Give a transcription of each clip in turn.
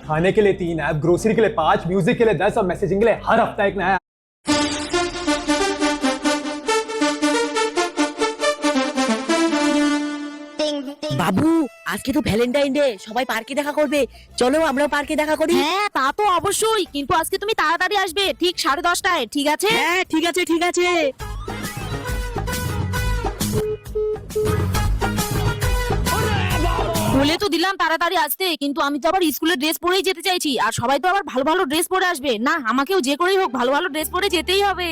खाने के लिए 3 ऐप, ग्रोसरी के लिए 5, म्यूजिक के लिए 10 और मैसेजिंग के लिए हर हफ्ता एक नया। বাবু আজকে তো ভ্যালেন্টাইন ডে, সবাই পার্কে দেখা করবে, চলো আমরা পার্কে দেখা করি। হ্যাঁ তা তো অবশ্যই, কিন্তু আজকে তুমি তাড়াতাড়ি আসবে, ঠিক 10:30টায়, ঠিক আছে? হ্যাঁ ঠিক আছে ঠিক আছে। বলে তো দিলাম তাড়াতাড়ি আসতে, কিন্তু আমি তো আবার স্কুলের ড্রেস পরেই যেতে চাইছি, আর সবাই তো আবার ভালো ভালো ড্রেস পরে আসবে না, আমাকেও যে করেই হোক ভালো ভালো ড্রেস পরে যেতেই হবে।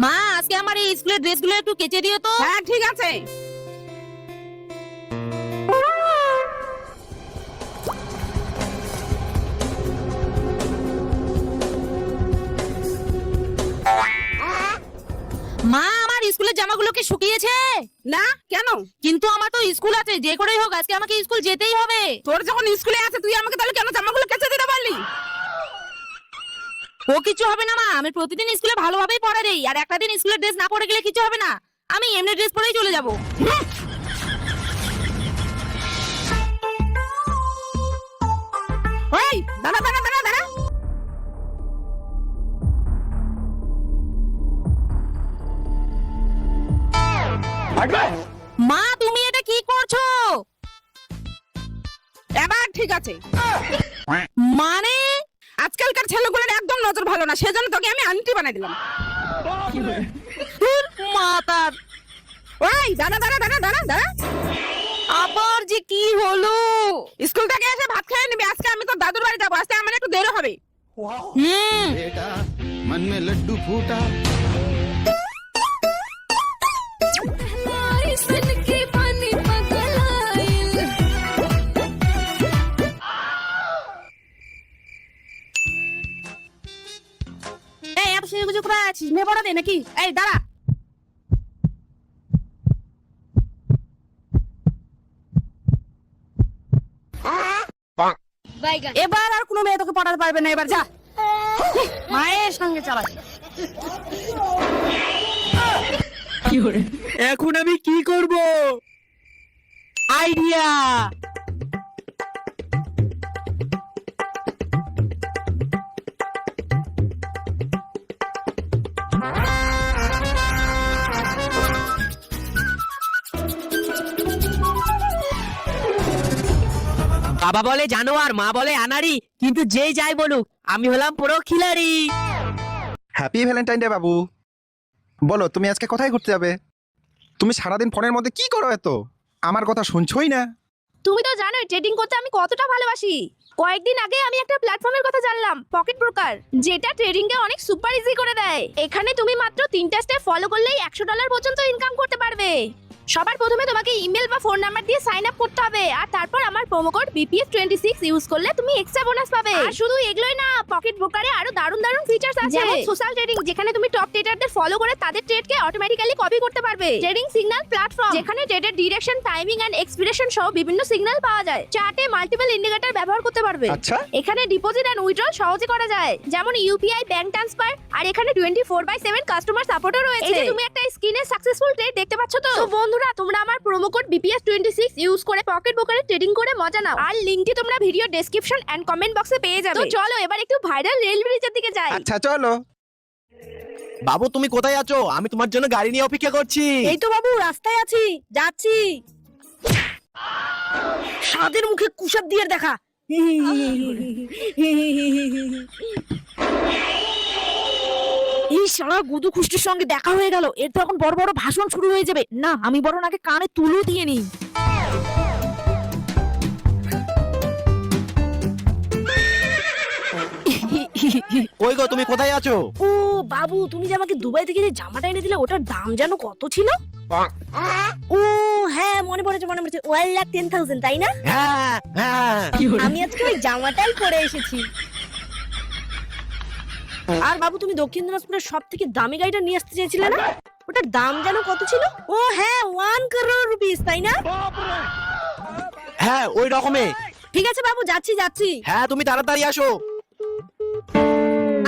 মা আজকে আমার এই স্কুলের ড্রেসগুলো একটু কেচে দিও তো। হ্যাঁ ঠিক আছে। মা আমার স্কুলের জামাগুলোকে শুকিয়েছে? না কেন? কিন্তু আমার তো স্কুল আছে, যে করেই হোক আজকে আমাকে স্কুল যেতেই হবে। তোর যখন স্কুলে আছে তুই আমাকে তাহলে কেন জামাগুলো কেচে দিতে পারলি? ও কিছু হবে না মা, আমি প্রতিদিন স্কুলে ভালোভাবেই পড়া দেই, আর একটা দিন স্কুলের ড্রেস না পরে গেলে কিছু হবে না, আমি এমনি ড্রেস পরেই চলে যাব। ওই দাঁড়া দাঁড়া দাঁড়া দাঁড়া। মা তুমি এটা কি করছো? এবার ঠিক আছে। মানে আজকালকার ছেলেগুলোর একদম নজর ভালো না, সেজন্য তোকে আমি আন্টি বানাই দিলাম। মাতার, ওই দাঁড়া দাঁড়া দাঁড়া দাঁড়া দাঁড়া। আবার যে কি হলো? স্কুল থেকে এসে ভাত খেয়ে নিবি, আজকে আমি তো দাদুর বাড়ি যাবো, আজকে আমার একটু দেরি হবে। बेटा मन में लड्डू फूटा। এই এত সেগুলো কোথায় আছিস? মেয়ে পড়া দে নাকি? এই দাঁড়া। এবার আর কোনো মেয়ে তোকে পড়াতে পারবে না, এবার যা মায়ের সঙ্গে চালা। এখন আমি কি করব? আইডিয়া! বাবা বলে জানোয়ার, মা বলে আনাড়ি, কিন্তু যেই যাই বলুক আমি হলাম পুরো খিলাড়ি। হ্যাপি ভ্যালেন্টাইন ডে বাবু। বলো তুমি আজকে কোথায় ঘুরতে যাবে? তুমি সারাদিন ফোনের মধ্যে কি করো এত? আমার কথা শুনছোই না। তুমি তো জানোই ট্রেডিং করতে আমি কতটা ভালোবাসি। কয়েকদিন আগে আমি একটা প্ল্যাটফর্মের কথা জানলাম, পকেট ব্রোকার, যেটা ট্রেডিং কে অনেক সুপার ইজি করে দেয়। এখানে তুমি মাত্র 3টা স্টেপ ফলো করলেই $100 পর্যন্ত ইনকাম করতে পারবে। সবার প্রথমে তোমাকে ইমেল বা ফোন নাম্বার দিয়ে সাইন আপ করতে হবে, আর তারপর আমার প্রোমো কোড BPS26 ইউজ করলে তুমি এক্সট্রা বোনাস পাবে। আর শুধু এগুলোই না, পকেট ব্রোকারে আরো দারুণ দারুণ ফিচার্স আছে, যেমন সোশ্যাল ট্রেডিং, যেখানে তুমি টপ ট্রেডারদের ফলো করে তাদের ট্রেডকে অটোমেটিক্যালি কপি করতে পারবে। ট্রেডিং সিগন্যাল প্ল্যাটফর্ম, যেখানে ট্রেডের ডিরেকশন, টাইমিং এন্ড এক্সপিরেশন সহ বিভিন্ন সিগন্যাল পাওয়া যায়। চার্টে মাল্টিপল ইন্ডিকেটর ব্যবহার করতে পারবে। আচ্ছা। এখানে ডিপোজিট এন্ড উইথড্রল সহজে করা যায়, যেমন ইউপিআই, ব্যাংক ট্রান্সফার, আর এখানে 24/7 কাস্টমার সাপোর্টও রয়েছে। এই যে তুমি একটা স্ক্রিনে সাকসেসফুল ট্রেড দেখতে পাচ্ছ তো? তো বন্ধুরা, তোমরা আমার প্রোমো কোড BPS26 ইউজ করে পকেট ব্রোকারে ট্রেডিং করে মজা নাও। আর লিংকটি তোমরা ভিডিও ডেসক্রিপশন এন্ড কমেন্ট বক্সে পেয়ে যাবে। তো চলো এবার একটু ভাইরাল রেল ব্রিজের দিকে যাই। আচ্ছা চলো। বাবু তুমি কোথায় আছো? আমি তোমার জন্য গাড়ি নিয়ে অপেক্ষা করছি। এই তো বাবু রাস্তায় আছি, যাচ্ছি। সাদের মুখে কুশাব দিয়ে দেখা। এই শালা গুদু খুষ্টির সঙ্গে দেখা হয়ে গেল, এর তো এখন বড় বড় ভাষণ শুরু হয়ে যাবে। না আমি বরং আগে কানে তুলো দিয়ে নিই। কই গো তুমি কোথায় আছো? ও বাবু, তুমি যে আমাকে দুবাই থেকে যে জামাটা এনে দিলে, ওটার দাম জানো কত ছিল? ও হ্যাঁ, মনে পড়েছে মনে পড়েছে, 1,10,000 তাই না? হ্যাঁ হ্যাঁ। আমি আজকে ওই জামাটাই পরে এসেছি। আর বাবু, তুমি দক্ষিণ দিনাজপুরের সব থেকে দামি গাড়িটা নিয়ে আসতে চেয়েছিলে না? ওটার দাম জানো কত ছিল? ও হ্যাঁ, 1 crore rupees তাই না? হ্যাঁ ওই রকমে। ঠিক আছে বাবু, যাচ্ছি যাচ্ছি। হ্যাঁ তুমি তাড়াতাড়ি আসো।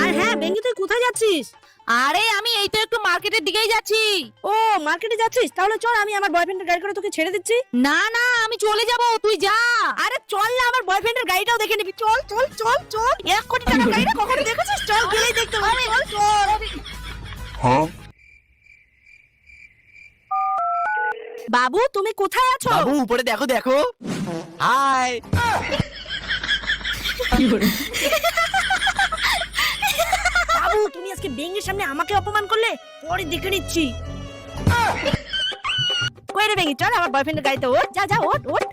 আর হ্যাঁ বেঙ্গি, তুই কোথায় যাচ্ছিস? আরে আমি এই তো একটু মার্কেটের দিকেই যাচ্ছি। ও মার্কেটে যাচ্ছিস? তাহলে চল, আমি আমার বয়ফ্রেন্ডের গাড়ি করে তোকে ছেড়ে দিচ্ছি। না না আমি চলে যাব, তুই যা। আরে চল না, আমার বয়ফ্রেন্ডের গাড়িটাও দেখে নিবি। চল চল চল চল, 1 কোটি টাকার গাড়িটা কখনো দেখেছিস? চল, গেলেই দেখতে পাবি। চল চল। বাবু তুমি কোথায় আছো? বাবু উপরে দেখো দেখো। হাই। বাবু তুমি আজকে বেঙ্গির সামনে আমাকে অপমান করলে, পরে দেখে নিচ্ছি। কই রে বেঙ্গি, চল আমার বয়ফ্রেন্ডের গাড়িতে ওঠ। যা যা, ওঠ ওঠ।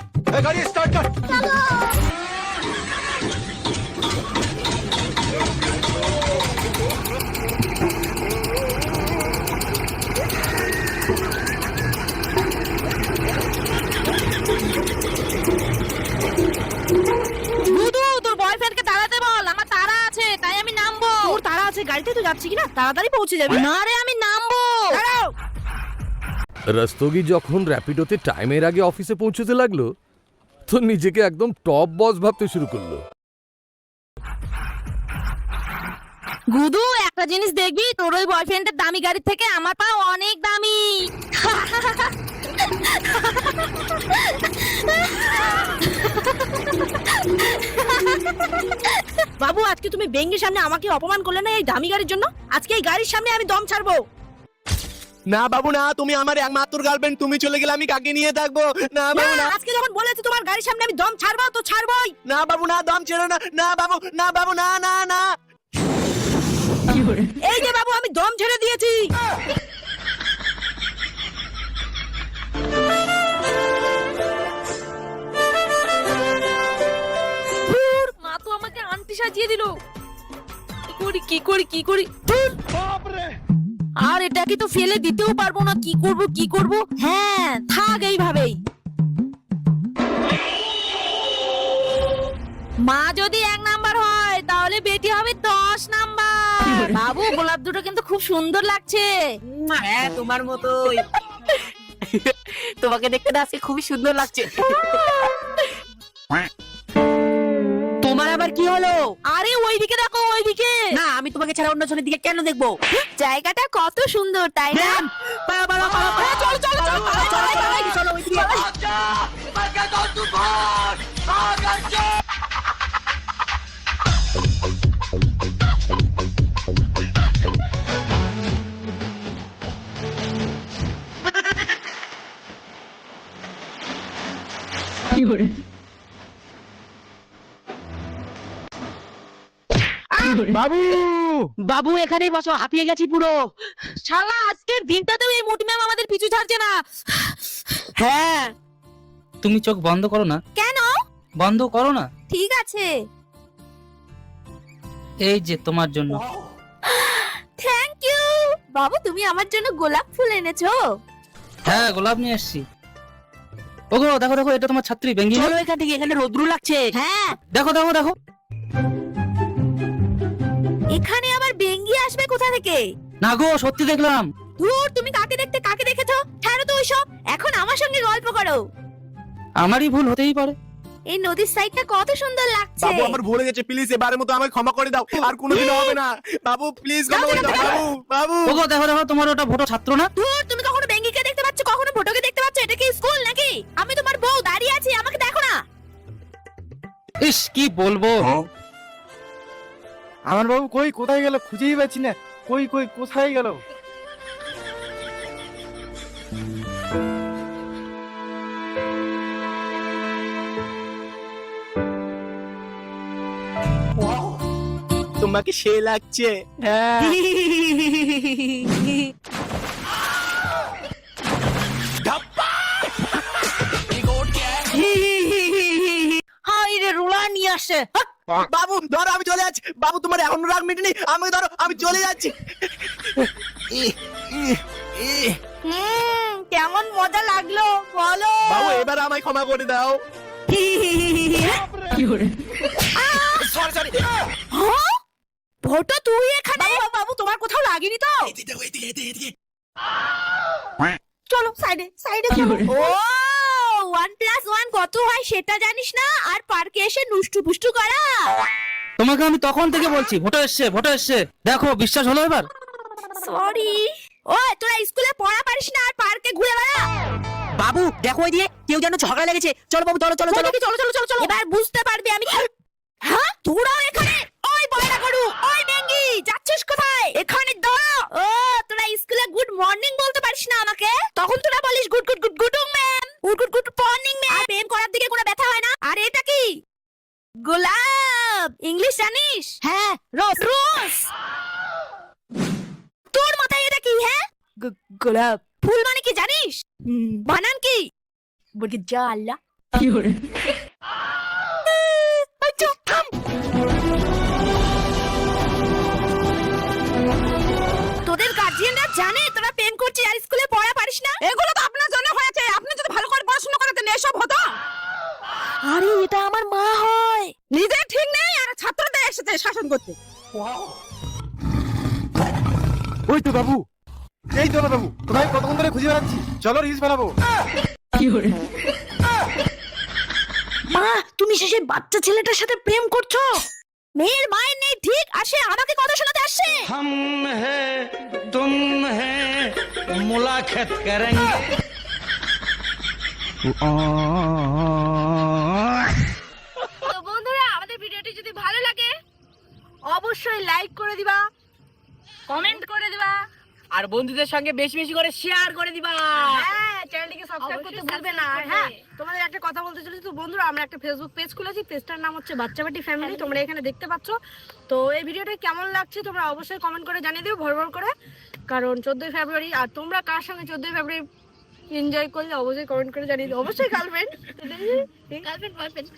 गाड़ी स्टार्ट कर। বুধু তোর বয়ফ্রেন্ডকে তাড়াতে বল, আমার তাড়া আছে তাই আমি নামবো। তোর তারা আছে, গাড়িতে তো যাচ্ছি কিনা, তাড়াতাড়ি পৌঁছে যাবি। না রে আমি নামবো। দাঁড়াও। রস্তোগি যখন র্যাপিডোতে টাইমের আগে অফিসে পৌঁছতে লাগলো তো নিজেকে একদম টপ বস ভাবতে শুরু করলো। গুদু একটা জিনিস দেখবি, তোর ওই বয়ফ্রেন্ডের দামি গাড়ির থেকে আমার পা অনেক দামি। বাবু আজকে তুমি বেঙ্গির সামনে আমাকে অপমান করলে না এই দামি গাড়ির জন্য? আজকে এই গাড়ির সামনে আমি দম ছাড়বো। না বাবু না, তুমি আমার একমাত্র গার্লফ্রেন্ড, তুমি চলে গেলে আমি কাকে নিয়ে থাকবো? না বাবু না, না। আজকে যখন বলেছি তোমার গাড়ির সামনে আমি দম ছাড়বো তো ছাড়বোই। না বাবু না, দম ছেড়ো না। না বাবু না, বাবু না না না। এই যে বাবু আমি দম ছেড়ে দিয়েছি। মা তো আমাকে আন্টি সাজিয়ে দিল। কি করি কি করি কি করি? আর এটাকে তো ফেলে দিতেও পারবো না, কি করব কি করব? হ্যাঁ থাক এইভাবেই। মা যদি 1 নাম্বার হয় তাহলে বেটি হবে 10 নাম্বার। বাবু গোলাপ দুটো কিন্তু খুব সুন্দর লাগছে। হ্যাঁ তোমার মতোই। তোমাকে দেখতে না আজকে খুবই সুন্দর লাগছে। তোমার আবার কি হলো? আরে ওইদিকে দেখো ওইদিকে। না আমি তোমাকে ছাড়া অন্য জনের দিকে কেন দেখবো? জায়গাটা কত সুন্দর তাই না? পালা, পালা, পালা, পালা। চলো চলো চলো চলো ওইদিকে। बाबू বাবু এখানেই বসো, হাঁপিয়ে গেছি পুরো। শালা আজকের দিনটাতেও এই মোটি ম্যাম আমাদের পিছু ছাড়ছে না। হ্যাঁ তুমি চোখ বন্ধ করো না। কেন? বন্ধ করো না। ঠিক আছে। এই যে তোমার জন্য। Thank you. বাবু তুমি আমার জন্য গোলাপ ফুল এনেছো? হ্যাঁ গোলাপ নিয়ে এসেছি। ওগো দেখো দেখো, এটা তোমার ছাত্রী বেঙ্গি। চলো এখান থেকে, এখানে রোদ্রু লাগছে। হ্যাঁ, দেখো দেখো দেখো। এখানে আবার বেঙ্গি আসবে কোথা থেকে? না গো সত্যি দেখলাম। ধুর, তুমি কাকে দেখতে কাকে দেখেছো? ছাড়ো তো ওইসব, এখন আমার সঙ্গে গল্প করো। আমারই ভুল হতেই পারে। এই নদীর সাইডটা কত সুন্দর লাগছে। বাবু আমার ভুলে গেছে, প্লিজ এবারের মতো আমাকে ক্ষমা করে দাও, আর কোনোদিন হবে না। বাবু প্লিজ ক্ষমা করে দাও। বাবু বাবু। ওগো দেখো দেখো, তোমার ওটা ভোটো ছাত্র না? ধুর, তুমি কখনো বেঙ্গিকে দেখতে পাচ্ছ, কখনো ফটোকে দেখতে পাচ্ছ? এটা কি স্কুল নাকি? আমি তোমার বউ, দাঁড়িয়ে আছি, আমাকে দেখো না। ইস কি বলবো। আমার বাবু কই, কোথায় গেল? খুঁজেই পাচ্ছি না। কই কই কোথায় গেল? তোমাকে সে লাগছে। হ্যাঁ হাই রে, রোলা নিয়ে আসে। বাবু ধরো, আমি চলে যাচ্ছি। বাবু তোমার এখনো রাগ মিটেনি, আমাকে ধরো, আমি চলে যাচ্ছি। কেমন মজা লাগলো বলো? বাবু এবার আমায় ক্ষমা করে দাও। Sorry sorry. ভোটো তুই এখানে? বাবু তোমার কোথাও লাগেনি তো? চলো সাইডে সাইডে চলো। ও 1+1 কত হয় সেটা জানিস না, আর পার্কে এসে নুষ্টু পুষ্টু করা। তোমাকে আমি তখন থেকে বলছি ভোটো এসছে ভোটো এসছে। দেখো বিশ্বাস হলো এবার? সরি। ওই তোরা স্কুলে পড়া পারিস না আর পার্কে ঘুরে বেড়া। বাবু দেখো ওই দিয়ে কেউ যেন ঝগড়া লেগেছে, চলো বাবু চলো চলো চলো চলো চলো চলো চলো। এবার বুঝতে পারবি আমি হ্যাঁ তোরাও এখানে। ওই বয়রা গরু, ওই ডেঙ্গি, যাচ্ছিস কোথায়? এখানে দাঁড়া। ও তোরা স্কুলে গুড মর্নিং বলতে পারিস না আমাকে, তখন তোরা বলিস good good good good ma'am, good good good morning ma'am. প্রেম করার দিকে কোনো ব্যথা হয় না? আর এটা কি? গোলাপ। ইংলিশ জানিস? হ্যাঁ রোজ। রোজ। তোর মাথায় এটা কি? হ্যাঁ গোলাপ। ফুল মানে কি জানিস? বানান কি? বলকি যা আল্লাহ। তোদের গার্জিয়ানরা জানে তোরা প্রেম করছিস আর স্কুলে পড়া পারিস না? এগুলো তো আপনার জন্য হয়েছে, আপনি যদি ভালো করে পড়াশোনা করতেন এসব হতো। আরে এটা আমার মা হয়। নিজে ঠিক নেই আর ছাত্রদের এসেছে শাসন করতে। ওই তো বাবু, এই তো বাবু, তোমায় কতক্ষণ ধরে খুঁজে বেড়াচ্ছি, চলো রিলস বানাবো। মা তুমি শেষে বাচ্চা ছেলেটার সাথে প্রেম করছো? মেয়ের মায়ের নেই ঠিক, আসে আমাকে কথা শোনাতে আসছে। हम है तुम है मुलाकात करेंगे। তো বন্ধুরা, আমাদের ভিডিওটি যদি ভালো লাগে অবশ্যই লাইক করে দিবা, কমেন্ট করে দিবা, আর বন্ধুদের সঙ্গে বেশি বেশি করে শেয়ার করে দিবা। হ্যাঁ চ্যানেলটিকে সাবস্ক্রাইব করতে ভুলবে না। আর হ্যাঁ, তোমাদের একটা কথা বলতে চলেছি, তো বন্ধুরা আমরা একটা ফেসবুক পেজ খুলেছি, পেজটার নাম হচ্ছে বাচ্চাবাটি ফ্যামিলি, তোমরা এখানে দেখতে পাচ্ছ। তো এই ভিডিওটা কেমন লাগছে তোমরা অবশ্যই কমেন্ট করে জানিয়ে দিও ভর ভর করে, কারণ 14ই ফেব্রুয়ারি। আর তোমরা কার সঙ্গে 14ই ফেব্রুয়ারি এনজয় করলে অবশ্যই কমেন্ট করে জানিয়ে দিও। অবশ্যই গার্লফ্রেন্ড, গার্লফ্রেন্ড বয়ফ্রেন্ড।